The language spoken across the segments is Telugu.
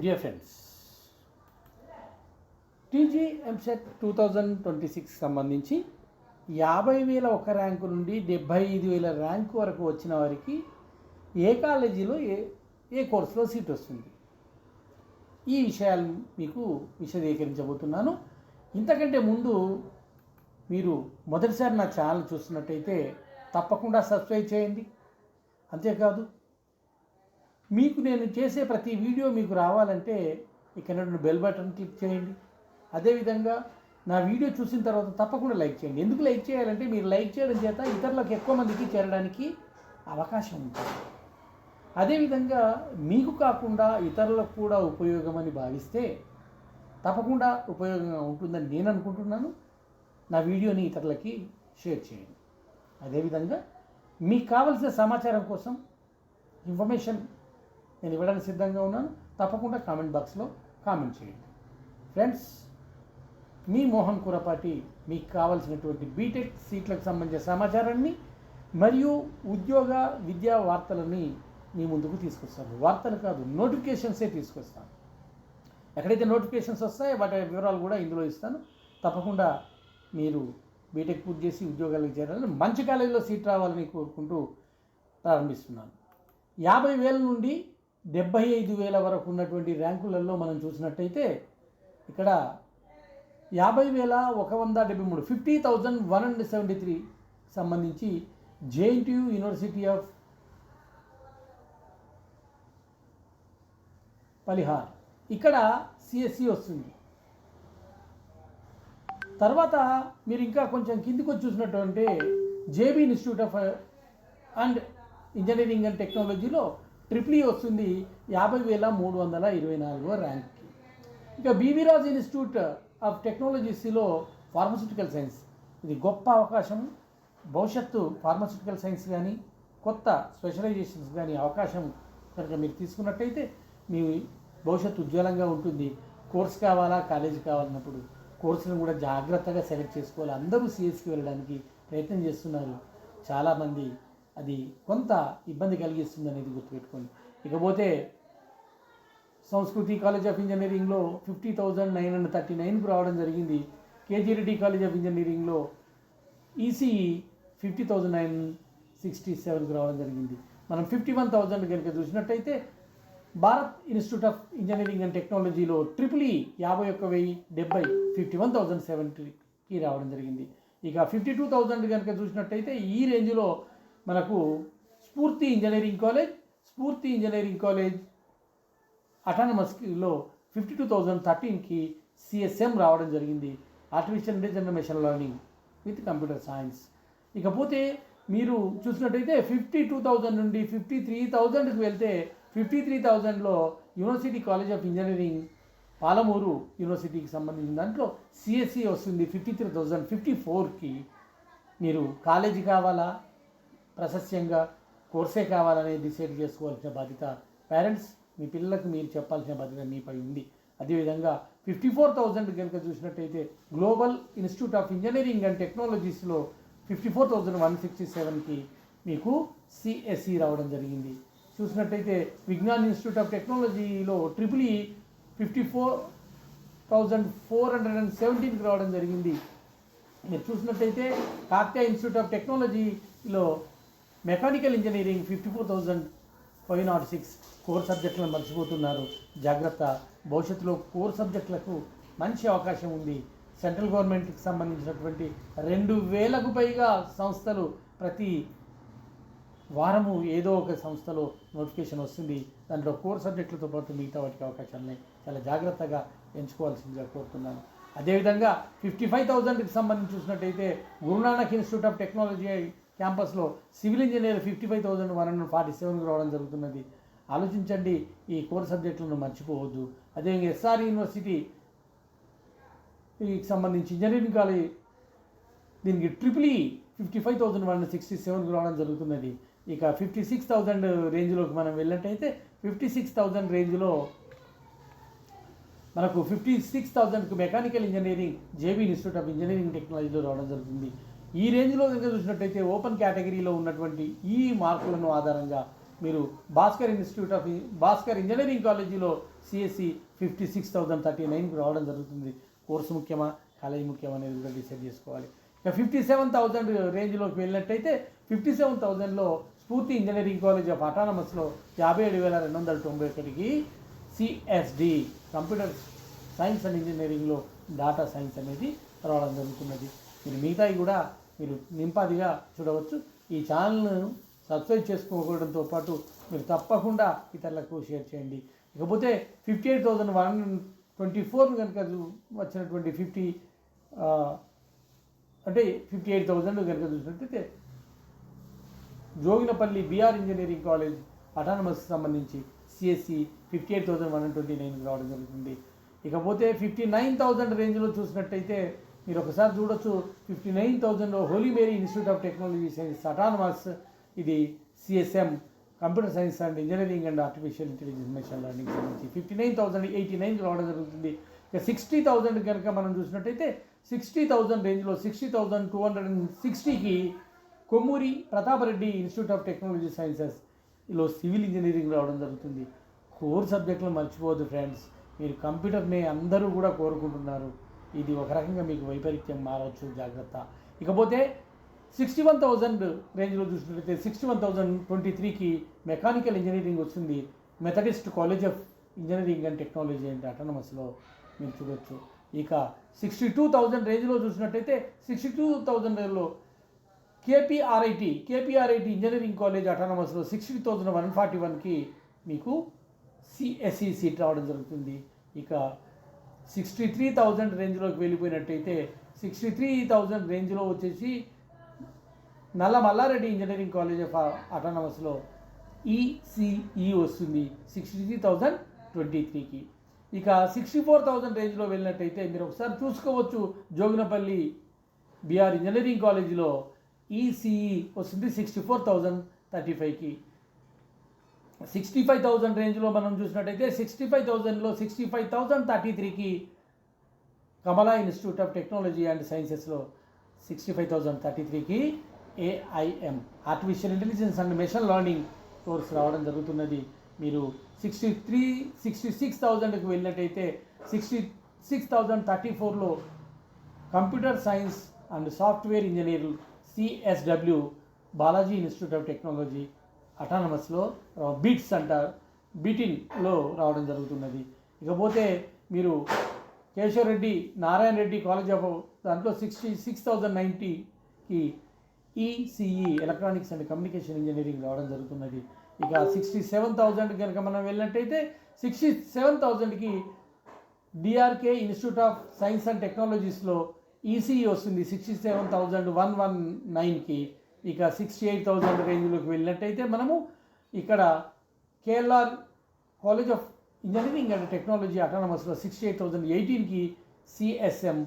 డియర్ ఫ్రెండ్స్, టీజీ ఎంసెట్ 2026 సంబంధించి 50,000 ఒక ర్యాంకు నుండి 75,000 ర్యాంకు వరకు వచ్చిన వారికి ఏ కాలేజీలో ఏ కోర్సులో సీట్ వస్తుంది, ఈ విషయాలు మీకు విశదీకరించబోతున్నాను. ఇంతకంటే ముందు మీరు మొదటిసారి నా ఛానల్ చూస్తున్నట్టయితే తప్పకుండా సబ్స్క్రైబ్ చేయండి. అంతేకాదు, మీకు నేను చేసే ప్రతి వీడియో మీకు రావాలంటే ఇక్కడ బెల్ బటన్ క్లిక్ చేయండి. అదేవిధంగా నా వీడియో చూసిన తర్వాత తప్పకుండా లైక్ చేయండి. ఎందుకు లైక్ చేయాలంటే మీరు లైక్ చేయడం చేత ఇతరులకు ఎక్కువ మందికి చేరడానికి అవకాశం ఉంటుంది. అదేవిధంగా మీకు కాకుండా ఇతరులకు కూడా ఉపయోగమని భావిస్తే తప్పకుండా ఉపయోగంగా ఉంటుందని నేను అనుకుంటున్నాను. నా వీడియోని ఇతరులకి షేర్ చేయండి. అదేవిధంగా మీకు కావలసిన సమాచారం కోసం ఇన్ఫర్మేషన్ నేను ఇవ్వడానికి సిద్ధంగా ఉన్నాను. తప్పకుండా కామెంట్ బాక్స్లో కామెంట్ చేయండి. ఫ్రెండ్స్, మీ మోహన్ కురపాటి మీకు కావాల్సినటువంటి బీటెక్ సీట్లకు సంబంధించిన సమాచారాన్ని మరియు ఉద్యోగ విద్యా వార్తలని మీ ముందుకు తీసుకొస్తాను. వార్తలు కాదు, నోటిఫికేషన్సే తీసుకొస్తాను. ఎక్కడైతే నోటిఫికేషన్స్ వస్తాయో వాటి వివరాలు కూడా ఇందులో ఇస్తాను. తప్పకుండా మీరు బీటెక్ పూర్తి చేసి ఉద్యోగాలకు చేరాలని, మంచి కాలేజీలో సీట్ రావాలని కోరుకుంటూ ప్రారంభిస్తున్నాను. 50,000 నుండి 75,000 వరకు ఉన్నటువంటి ర్యాంకులలో మనం చూసినట్టయితే ఇక్కడ 50,173 50,173 సంబంధించి జేఎన్టీయూ యూనివర్సిటీ ఆఫ్ పలిహార్, ఇక్కడ సిఎస్సి వస్తుంది. తర్వాత మీరు ఇంకా కొంచెం కిందికి వచ్చి చూసినట్టు JB institute of and engineering and టెక్నాలజీలో ట్రిపుల్ ఈ వస్తుంది 50,324 ర్యాంక్కి. ఇక బీవీరాజ్ ఇన్స్టిట్యూట్ ఆఫ్ టెక్నాలజీస్లో ఫార్మస్యూటికల్ సైన్స్, ఇది గొప్ప అవకాశం. భవిష్యత్తు ఫార్మస్యూటికల్ సైన్స్ కానీ కొత్త స్పెషలైజేషన్స్ కానీ అవకాశం కనుక మీరు తీసుకున్నట్టయితే మీ భవిష్యత్తు ఉజ్వలంగా ఉంటుంది. కోర్స్ కావాలా, కాలేజీ కావాలన్నప్పుడు కోర్సులను కూడా జాగ్రత్తగా సెలెక్ట్ చేసుకోవాలి. అందరూ సిఎస్కి వెళ్ళడానికి ప్రయత్నం చేస్తున్నారు. చాలామంది అది కొంత ఇబ్బంది కలిగిస్తుంది అనేది గుర్తుపెట్టుకోండి. ఇకపోతే సంస్కృతి కాలేజ్ ఆఫ్ ఇంజనీరింగ్లో 50,939కు రావడం జరిగింది. కేజీ రెడ్డి కాలేజ్ ఆఫ్ ఇంజనీరింగ్లో ఈసీఈ 50,967కు రావడం జరిగింది. మనం 51,000 కనుక చూసినట్టయితే Bharat institute of engineering and టెక్నాలజీలో ట్రిపుల్ ఈ 51,070 51,070కి రావడం జరిగింది. ఇక 52,000 కనుక చూసినట్టయితే ఈ రేంజ్లో మనకు స్ఫూర్తి ఇంజనీరింగ్ కాలేజ్ అటానమస్లో 52,013కి సిఎస్ఎం రావడం జరిగింది. Artificial intelligence and machine learning with computer science. ఇకపోతే మీరు చూసినట్టయితే 52,000 నుండి 53,000కి వెళ్తే 53,000లో university college of engineering Palamuru యూనివర్సిటీకి సంబంధించిన దాంట్లో సిఎస్సి వస్తుంది 53,054కి. మీరు కాలేజీ కావాలా, ప్రశస్యంగా కోర్సే కావాలనేది డిసైడ్ చేసుకోవాల్సిన బాధ్యత పేరెంట్స్, మీ పిల్లలకు మీరు చెప్పాల్సిన బాధ్యత మీపై ఉంది. అదేవిధంగా 54,000 కనుక చూసినట్టయితే global institute of engineering and టెక్నాలజీస్లో 54,167కి మీకు సిఎస్సి రావడం జరిగింది. చూసినట్టయితే విజ్ఞాన్ ఇన్స్టిట్యూట్ ఆఫ్ టెక్నాలజీలో ట్రిపుల్ ఈ 54,417కి రావడం జరిగింది. మీరు చూసినట్టయితే కాకతీయ ఇన్స్టిట్యూట్ ఆఫ్ టెక్నాలజీలో మెకానికల్ ఇంజనీరింగ్ 54,506 కోర్ సబ్జెక్టులను మర్చిపోతున్నారు. జాగ్రత్త, భవిష్యత్తులో కోర్ సబ్జెక్టులకు మంచి అవకాశం ఉంది. సెంట్రల్ గవర్నమెంట్కి సంబంధించినటువంటి 2,000కు పైగా సంస్థలు ప్రతి వారము ఏదో ఒక సంస్థలో నోటిఫికేషన్ వస్తుంది. దాంట్లో కోర్ సబ్జెక్టులతో పాటు మిగతా వాటికి అవకాశాలని చాలా జాగ్రత్తగా ఎంచుకోవాల్సిందిగా కోరుతున్నాను. అదేవిధంగా 55,000కి సంబంధించి చూసినట్టయితే గురునానక్ ఇన్స్టిట్యూట్ ఆఫ్ టెక్నాలజీ క్యాంపస్లో సివిల్ ఇంజనీర్ 55,147కు రావడం జరుగుతున్నది. ఆలోచించండి, ఈ కోర్ సబ్జెక్టులను మర్చిపోవద్దు. అదేవిధంగా ఎస్ఆర్ యూనివర్సిటీకి సంబంధించి ఇంజనీరింగ్ కాలేజ్, దీనికి ట్రిపుల్ ఈ 55,167కు రావడం జరుగుతున్నది. ఇక 56,000 రేంజ్లోకి మనం వెళ్ళినట్టయితే 56,000 రేంజ్లో మనకు 56,000కు mechanical engineering JB institute of engineering టెక్నాలజీలో రావడం జరుగుతుంది. ఈ రేంజ్లో కనుక చూసినట్టయితే ఓపెన్ కేటగిరీలో ఉన్నటువంటి ఈ మార్కులను ఆధారంగా మీరు భాస్కర్ ఇంజనీరింగ్ కాలేజీలో సిఎస్సి 56,039కి రావడం జరుగుతుంది. కోర్సు ముఖ్యమా కాలేజీ ముఖ్యమా అనేది కూడా డిసైడ్ చేసుకోవాలి. ఇక 57,000 రేంజ్లోకి వెళ్ళినట్టయితే 57,000లో స్ఫూర్తి ఇంజనీరింగ్ కాలేజ్ ఆఫ్ అటానమస్లో 57,291కి సిఎస్డి కంప్యూటర్ సైన్స్ అండ్ ఇంజనీరింగ్లో డాటా సైన్స్ అనేది రావడం జరుగుతున్నది. మీరు మిగతాయి కూడా మీరు నింపాదిగా చూడవచ్చు. ఈ ఛానల్ను సబ్స్క్రైబ్ చేసుకోవడంతో పాటు మీరు తప్పకుండా ఇతరులకు షేర్ చేయండి. ఇకపోతే 58,124 కనుక వచ్చినటువంటి 58,000 కనుక చూసినట్టయితే Joginapally BR engineering college autonomous సంబంధించి సిఎస్సి 58,129 రావడం జరుగుతుంది. ఇకపోతే 59,000 రేంజ్లో చూసినట్టయితే మీరు ఒకసారి చూడొచ్చు. 59,000లో holy Mary institute of technology science autonomous, ఇది CSM computer science and engineering and artificial intelligence machine learning సంబంధించి 59,089 రావడం జరుగుతుంది. ఇక 60,000 కనుక మనం చూసినట్టయితే 60,000 రేంజ్లో 60,260కి Kommuri Pratap Reddy institute of technology sciences ఇలా సివిల్ ఇంజనీరింగ్ రావడం జరుగుతుంది. కోర్ సబ్జెక్టులు మర్చిపోవద్దు ఫ్రెండ్స్. మీరు కంప్యూటర్ని అందరూ కూడా కోరుకుంటున్నారు. ఇది ఒక రకంగా మీకు వైపరీత్యం మారవచ్చు, జాగ్రత్త. ఇకపోతే 61,000 రేంజ్లో చూసినట్లయితే 61,023కి మెకానికల్ ఇంజనీరింగ్ వస్తుంది. Methodist college of engineering and technology and అటానమస్లో మీరు చూడవచ్చు. ఇక 62,000 రేంజ్లో చూసినట్టయితే 62,000లో కేపీఆర్ఐటి ఇంజనీరింగ్ కాలేజ్ అటానమస్లో 60,141కి మీకు సిఎస్సి సీట్ రావడం జరుగుతుంది. ఇక 63,000 రేంజ్లోకి వెళ్ళిపోయినట్టయితే 63,000 రేంజ్లో వచ్చేసి Nalla Malla Reddy engineering college of అటానమస్లో ఈసీఈ వస్తుంది 63,023కి. ఇక 64,000 రేంజ్లో వెళ్ళినట్టయితే మీరు ఒకసారి చూసుకోవచ్చు. జోగినపల్లి బీఆర్ ఇంజనీరింగ్ కాలేజీలో ఈసీఈ వస్తుంది 64,035కి. 65,000 రేంజ్లో మనం చూసినట్టయితే 65,000లో 65,033కి Kamala institute of technology and సైన్సెస్లో 65,033కి AIM artificial intelligence and machine learning course రావడం జరుగుతున్నది. మీరు 66,000కి వెళ్ళినట్టయితే 66,034లో computer science and software engineer CSW Balaji institute of technology అటానమస్లో బీటిన్లో రావడం జరుగుతున్నది. ఇకపోతే మీరు కేశవరెడ్డి నారాయణ రెడ్డి కాలేజ్ ఆఫ్ దాంట్లో 66,090కి ECE electronics and communication engineering రావడం జరుగుతున్నది. ఇక 67,000 కనుక మనం వెళ్ళినట్టయితే 67,000కి DRK institute of science and టెక్నాలజీస్లో ఈసీఈ వస్తుంది 67,119కి. ఇక 68,000 రేంజ్లోకి వెళ్ళినట్టయితే మనము ఇక్కడ KLR college of engineering and technology అటానమస్లో 68,018కి CSM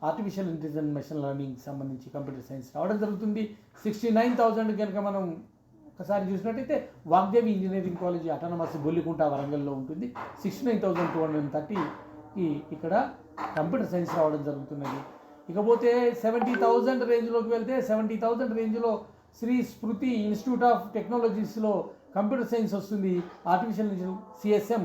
artificial intelligence machine learning సంబంధించి కంప్యూటర్ సైన్స్ రావడం జరుగుతుంది. 69,000 కనుక మనం ఒకసారి చూసినట్టయితే Vaagdevi engineering college autonomous Bollikunta వరంగల్లో ఉంటుంది 69,230కి ఇక్కడ కంప్యూటర్ సైన్స్ రావడం జరుగుతున్నది. ఇకపోతే 70,000 రేంజ్లోకి వెళ్తే 70,000 రేంజ్లో శ్రీ స్మృతి ఇన్స్టిట్యూట్ ఆఫ్ టెక్నాలజీస్లో కంప్యూటర్ సైన్స్ వస్తుంది ఆర్టిఫిషియల్ సిఎస్ఎం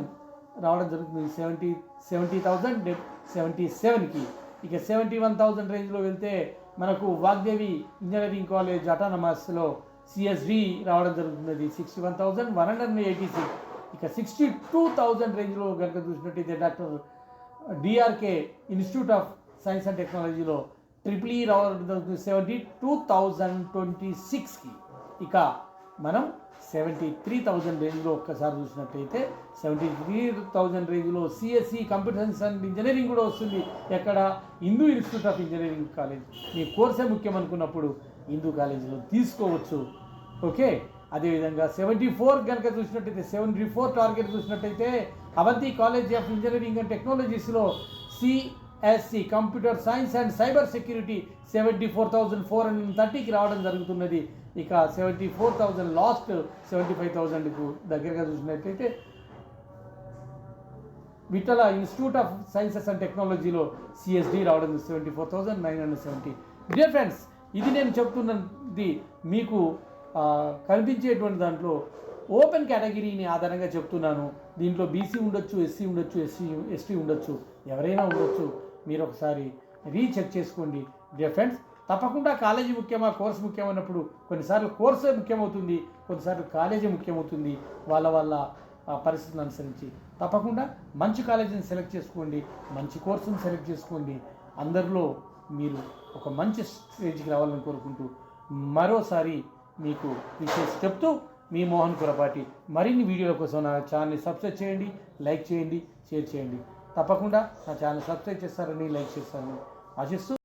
రావడం జరుగుతుంది 70,077కి. ఇక 71,000 రేంజ్లో వెళ్తే మనకు వాగ్దేవి ఇంజనీరింగ్ కాలేజ్ అటానమస్లో సిఎస్డి రావడం జరుగుతున్నది 61,186. ఇక 62,000 రేంజ్లో కనుక చూసినట్టయితే doctor DRK institute of science and టెక్నాలజీలో ట్రిపుల్ ఈ రావడం జరుగుతుంది 72,026కి. ఇక మనం 73,000 రేంజ్లో ఒక్కసారి చూసినట్టయితే 73,000 రేంజ్లో CSC computer science and engineering కూడా వస్తుంది. ఎక్కడ Hindu institute of engineering college. మీ కోర్సే ముఖ్యం అనుకున్నప్పుడు హిందూ కాలేజీలో తీసుకోవచ్చు. ఓకే, అదేవిధంగా 74 కనుక చూసినట్టయితే 74 టార్గెట్ చూసినట్టయితే Avanthi college of engineering and టెక్నాలజీస్లో CSC computer science and cyber security 74,430కి రావడం జరుగుతున్నది. ఇక 74,000 లాస్ట్ 75,000కు దగ్గరగా చూసినట్టయితే Vittala institute of sciences and టెక్నాలజీలో సిఎస్డి రావడం 74,970. డియర్ ఫ్రెండ్స్, ఇది నేను చెప్తున్నది మీకు కనిపించేటువంటి దాంట్లో ఓపెన్ కేటగిరీని ఆధారంగా చెప్తున్నాను. దీంట్లో బీసీ ఉండొచ్చు, ఎస్సీ ఉండొచ్చు, ఎస్టీ ఉండొచ్చు, ఎవరైనా ఉండొచ్చు. మీరు ఒకసారి రీచెక్ చేసుకోండి డియర్ ఫ్రెండ్స్. తప్పకుండా కాలేజీ ముఖ్యమా, కోర్సు ముఖ్యమైనప్పుడు కొన్నిసార్లు కోర్సే ముఖ్యమవుతుంది, కొన్నిసార్లు కాలేజీ ముఖ్యమవుతుంది. వాళ్ళ పరిస్థితులను అనుసరించి తప్పకుండా మంచి కాలేజీని సెలెక్ట్ చేసుకోండి, మంచి కోర్సును సెలెక్ట్ చేసుకోండి. అందరిలో మీరు ఒక మంచి స్టేజ్కి రావాలని కోరుకుంటూ మరోసారి మీకు విషయం చెప్తూ మీ మోహన్ కురపాటి. మరిన్ని వీడియోల కోసం నా ఛానల్ని సబ్స్క్రైబ్ చేయండి, లైక్ చేయండి, షేర్ చేయండి. తప్పకుండా నా ఛానల్ సబ్స్క్రైబ్ చేస్తారని, లైక్ చేస్తారని ఆశిస్తూ